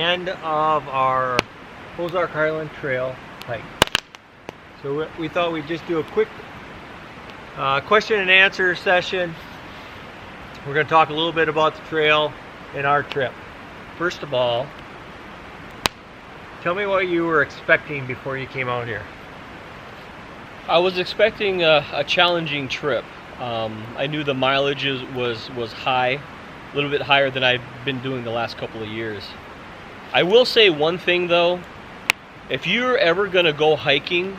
end of our Ozark Highland Trail hike. So we thought we'd just do a quick question and answer session. We're going to talk a little bit about the trail and our trip. First of all, tell me what you were expecting before you came out here. I was expecting a challenging trip. I knew the mileage was high, a little bit higher than I've been doing the last couple of years. I will say one thing though, if you're ever going to go hiking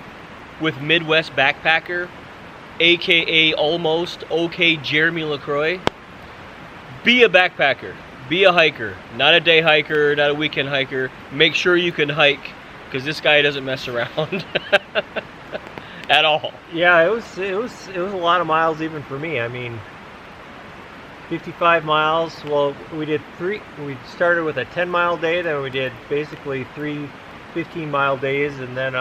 with Midwest Backpacker, aka almost OK Jeremy LaCroix, be a backpacker, be a hiker, not a day hiker, not a weekend hiker. Make sure you can hike, because this guy doesn't mess around at all. Yeah, it was a lot of miles even for me. I mean, 55 miles. Well, we started with a 10-mile day, then we did basically 3 15-mile days, and then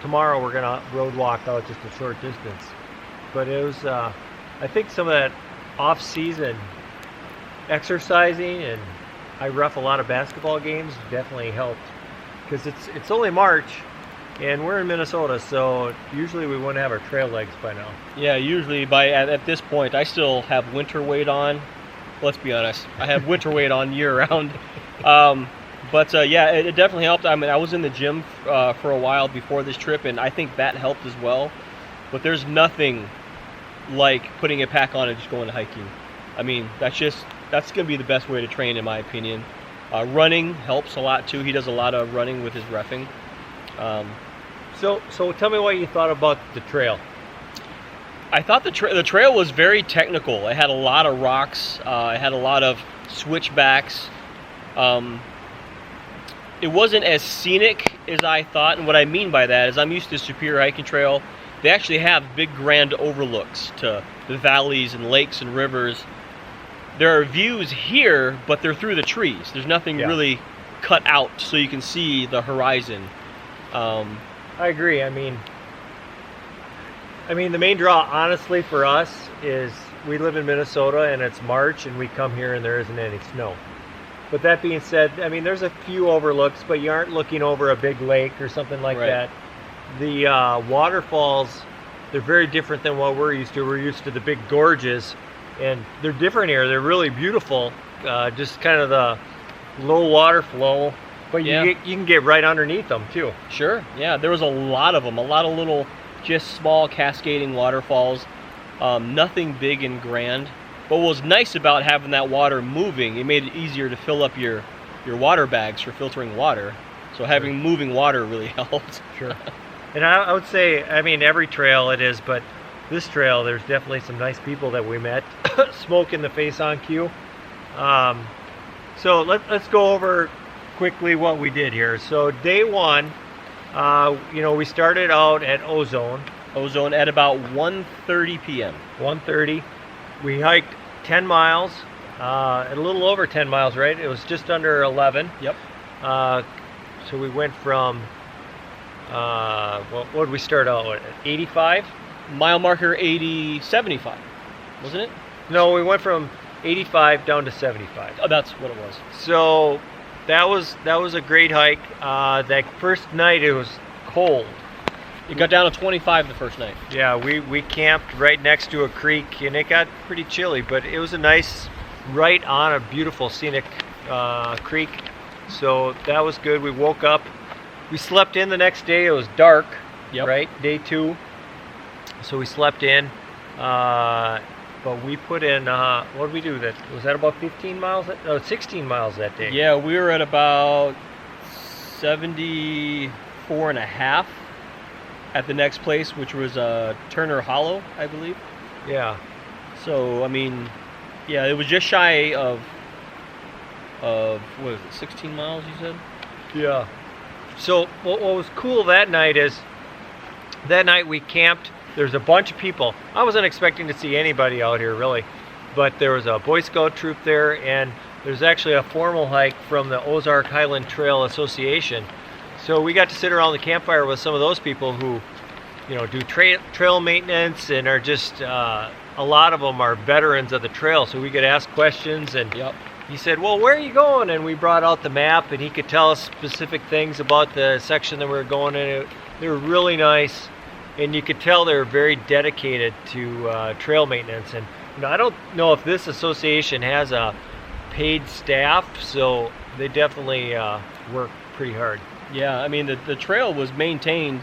tomorrow we're gonna road walk out just a short distance. But it was, I think some of that off-season exercising, and I ref a lot of basketball games, definitely helped, because it's only March and we're in Minnesota, so usually we wouldn't have our trail legs by now. Yeah, usually at this point I still have winter weight on. Let's be honest, I have winter weight on year round. But yeah, it definitely helped. I mean, I was in the gym for a while before this trip, and I think that helped as well. But there's nothing like putting a pack on and just going hiking. I mean, that's going to be the best way to train, in my opinion. Running helps a lot too. He does a lot of running with his reffing. So tell me what you thought about the trail. I thought the trail was very technical. It had a lot of rocks. It had a lot of switchbacks. It wasn't as scenic as I thought, and what I mean by that is I'm used to Superior Hiking Trail. They actually have big grand overlooks to the valleys and lakes and rivers. There are views here, but they're through the trees. There's nothing really cut out so you can see the horizon. I agree. I mean, the main draw, honestly, for us is we live in Minnesota and it's March and we come here and there isn't any snow. But that being said, I mean, there's a few overlooks, but you aren't looking over a big lake or something like that. The waterfalls, they're very different than what we're used to. We're used to the big gorges, and they're different here. They're really beautiful, just kind of the low water flow, but you can get right underneath them too. Sure, yeah, there was a lot of them, a lot of little, just small cascading waterfalls, nothing big and grand. But what was nice about having that water moving, it made it easier to fill up your water bags for filtering water. So having moving water really helped. Sure. And I would say, I mean, every trail it is, but this trail, there's definitely some nice people that we met. Smoke in the face on cue. So let's go over quickly what we did here. So day one, we started out at Ozone. Ozone at about 1:30 p.m. 1:30. We hiked 10 miles, a little over 10 miles, right? It was just under 11. Yep. So we went from, what did we start out at, 85? Mile marker 75, wasn't it? No, we went from 85 down to 75. Oh, that's what it was. So that was a great hike. That first night it was cold. It got down to 25 the first night. Yeah, we camped right next to a creek, and it got pretty chilly, but it was a nice, right on a beautiful scenic creek. So that was good. We woke up. We slept in the next day. It was dark, right? Day two. So we slept in. But we put in, what did we do? Was that about 15 miles? 16 miles that day. Yeah, we were at about 74 and a half at the next place, which was Turner Hollow, I believe. Yeah. So, I mean, yeah, it was just shy of what was it, 16 miles, you said? Yeah. So what was cool that night is, that night we camped. There's a bunch of people. I wasn't expecting to see anybody out here, really. But there was a Boy Scout troop there, and there's actually a formal hike from the Ozark Highland Trail Association. So we got to sit around the campfire with some of those people who, do trail maintenance and are just, a lot of them are veterans of the trail. So we could ask questions, and he said, well, where are you going? And we brought out the map, and he could tell us specific things about the section that we were going in. They were really nice, and you could tell they were very dedicated to trail maintenance. And I don't know if this association has a paid staff, so they definitely work pretty hard. Yeah, I mean the trail was maintained,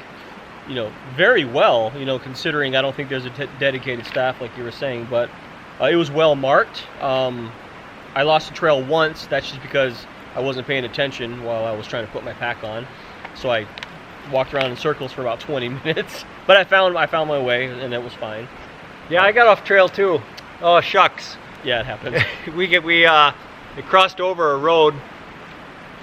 very well. Considering I don't think there's a dedicated staff like you were saying, but it was well marked. I lost the trail once. That's just because I wasn't paying attention while I was trying to put my pack on. So I walked around in circles for about 20 minutes. But I found my way, and it was fine. Yeah, I got off trail too. Oh shucks. Yeah, it happens. We crossed over a road,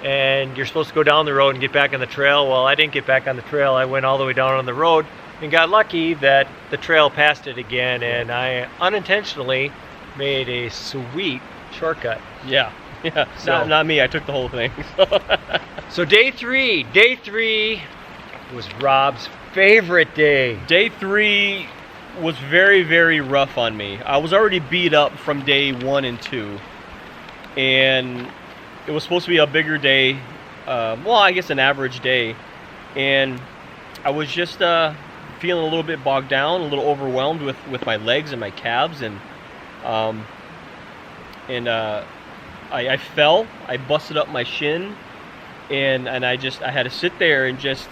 and you're supposed to go down the road and get back on the trail. Well, I didn't get back on the trail. I went all the way down on the road and got lucky that the trail passed it again, and I unintentionally made a sweet shortcut. Yeah. So, not me. I took the whole thing. So day three was Rob's favorite day. Day 3 was very, very rough on me. I was already beat up from day 1 and 2, and it was supposed to be a bigger day. I guess an average day, and I was just feeling a little bit bogged down, a little overwhelmed with my legs and my calves, and I fell. I busted up my shin, and I had to sit there and just,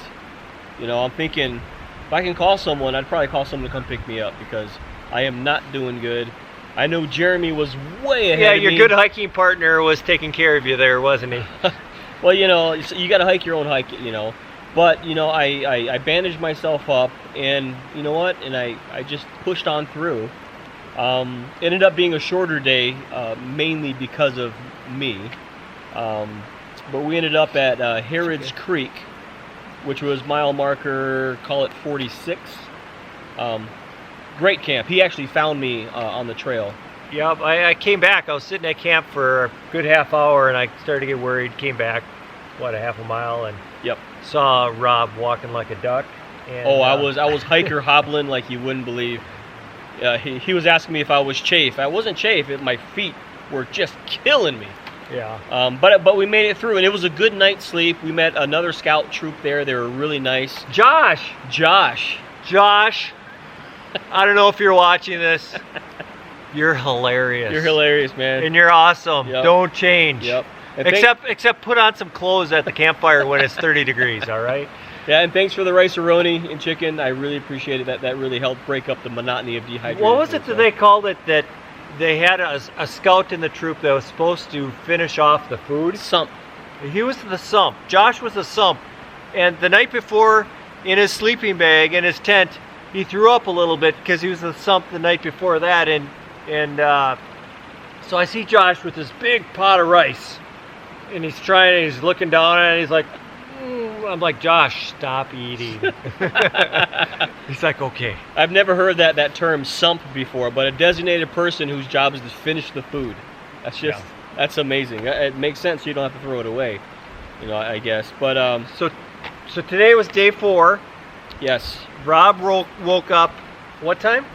I'm thinking, if I can call someone, I'd probably call someone to come pick me up, because I am not doing good. I know Jeremy was way ahead of me. Yeah, your good hiking partner was taking care of you there, wasn't he? Well, you got to hike your own hike, But, I bandaged myself up, and you know what? And I just pushed on through. It ended up being a shorter day, mainly because of me. But we ended up at Harrods Creek, which was mile marker, call it 46. Great camp. He actually found me on the trail. Yep, I came back. I was sitting at camp for a good half hour, and I started to get worried. Came back, a half a mile, and saw Rob walking like a duck. And, I was hiker hobbling like you wouldn't believe. He was asking me if I was chafe. I wasn't chafe. My feet were just killing me. Yeah. But we made it through, and it was a good night's sleep. We met another scout troop there. They were really nice. Josh. I don't know if you're watching this. You're hilarious. You're hilarious, man. And you're awesome. Yep. Don't change. Yep. Except put on some clothes at the campfire when it's 30 degrees, all right? Yeah, and thanks for the rice-a-roni and chicken. I really appreciated that. That really helped break up the monotony of dehydration. What was it that they called it, that they had a scout in the troop that was supposed to finish off the food? Sump. He was the sump. Josh was the sump. And the night before, in his sleeping bag, in his tent, he threw up a little bit because he was the sump the night before that. And so I see Josh with this big pot of rice. And he's looking down at it, and he's like, I'm like, Josh, stop eating. He's like, okay. I've never heard that term sump before, but a designated person whose job is to finish the food. That's amazing. It makes sense. You don't have to throw it away, I guess. But so today was day 4. Yes. Rob woke up. What time?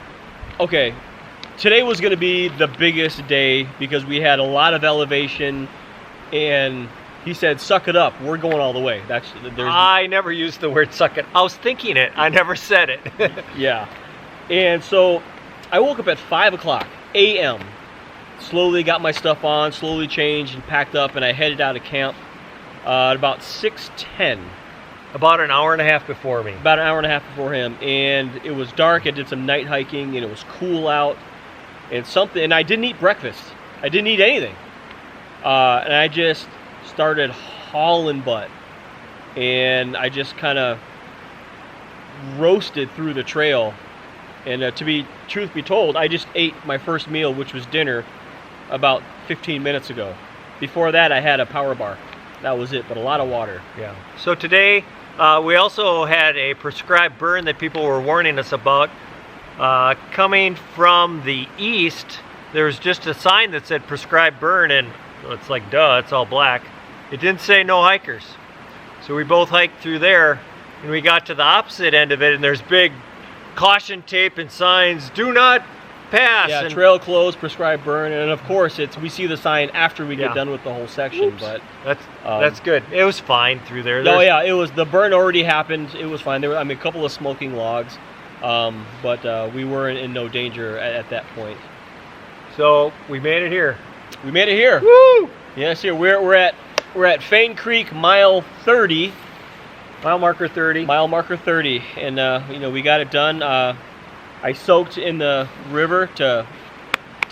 Okay. Today was going to be the biggest day because we had a lot of elevation, and he said, suck it up. We're going all the way. I never used the word suck it. I was thinking it. I never said it. Yeah. And so I woke up at 5 o'clock a.m., slowly got my stuff on, slowly changed and packed up, and I headed out of camp at about 6:10. About an hour and a half before me. About an hour and a half before him. And it was dark. I did some night hiking, and it was cool out. And I didn't eat breakfast. I didn't eat anything. And I just started hauling butt, and I just kind of roasted through the trail. And truth be told, I just ate my first meal, which was dinner, about 15 minutes ago. Before that, I had a power bar. That was it, but a lot of water. Yeah. So today, we also had a prescribed burn that people were warning us about. Coming from the east, there was just a sign that said prescribed burn, and it's like, duh, it's all black. It didn't say no hikers. So we both hiked through there, and we got to the opposite end of it, and there's big caution tape and signs, do not pass. Yeah, and trail closed, prescribed burn, and of course we see the sign after we get Yeah. done with the whole section. Oops. But That's good. It was fine through there. oh There's- yeah, it was the burn already happened. It was fine. There were, I mean, a couple of smoking logs, but we were in no danger at that point. So we made it here. We made it here. Woo! Yes, here we're at Fane Creek, mile 30. Mile marker 30. Mile marker 30, and you know, we got it done. I soaked in the river to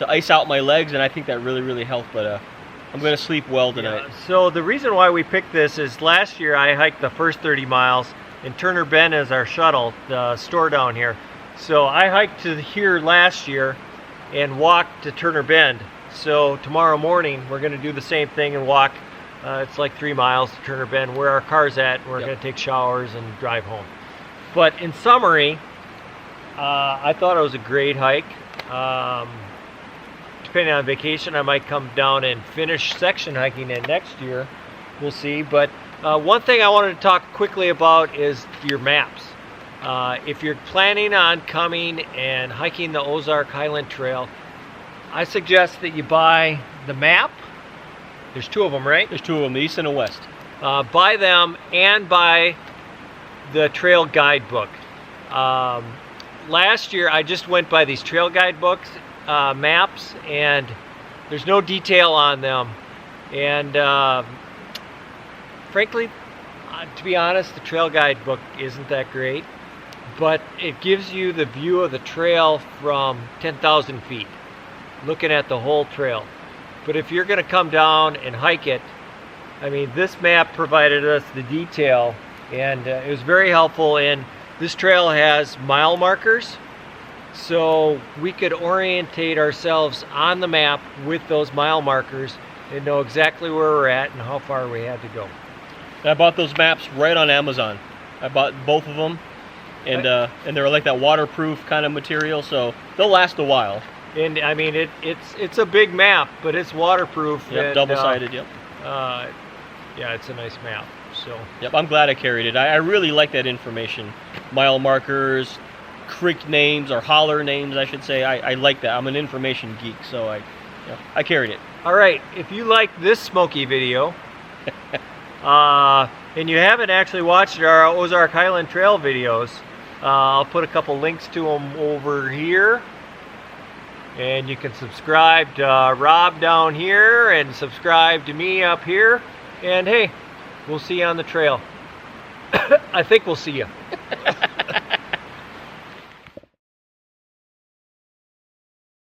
ice out my legs, and I think that really helped. But I'm gonna sleep well tonight. Yeah. So the reason why we picked this is last year I hiked the first 30 miles, and Turner Bend is our shuttle, the store down here. So I hiked to here last year and walked to Turner Bend. So tomorrow morning we're going to do the same thing and walk. It's like 3 miles to Turner Bend, where our car's at. We're Yep. going to take showers and drive home. But in summary, I thought it was a great hike. Depending on vacation, I might come down and finish section hiking it next year. We'll see. But one thing I wanted to talk quickly about is your maps. If you're planning on coming and hiking the Ozark Highland Trail, I suggest that you buy the map. There's 2 of them, right? There's 2 of them, the east and the west. Buy them and buy the trail guidebook. Last year I just went by these trail guidebooks, maps, and there's no detail on them. And frankly, to be honest, the trail guidebook isn't that great, but it gives you the view of the trail from 10,000 feet, looking at the whole trail. But if you're going to come down and hike it, I mean, this map provided us the detail, and it was very helpful. And this trail has mile markers, so we could orientate ourselves on the map with those mile markers and know exactly where we're at and how far we had to go. And I bought those maps right on Amazon. I bought both of them, and they're like that waterproof kind of material, so they'll last a while. And I mean, it's a big map, but it's waterproof. Yep, and, double-sided. Yep. Yeah, it's a nice map. So Yep, I'm glad I carried it. I really like that information. Mile markers, creek names, or holler names, I should say. I like that. I'm an information geek, so I carried it. all right, if you like this Smoky video, and you haven't actually watched our Ozark Highland Trail videos, I'll put a couple links to them over here. And you can subscribe to Rob down here and subscribe to me up here. And hey, we'll see you on the trail. I think we'll see you.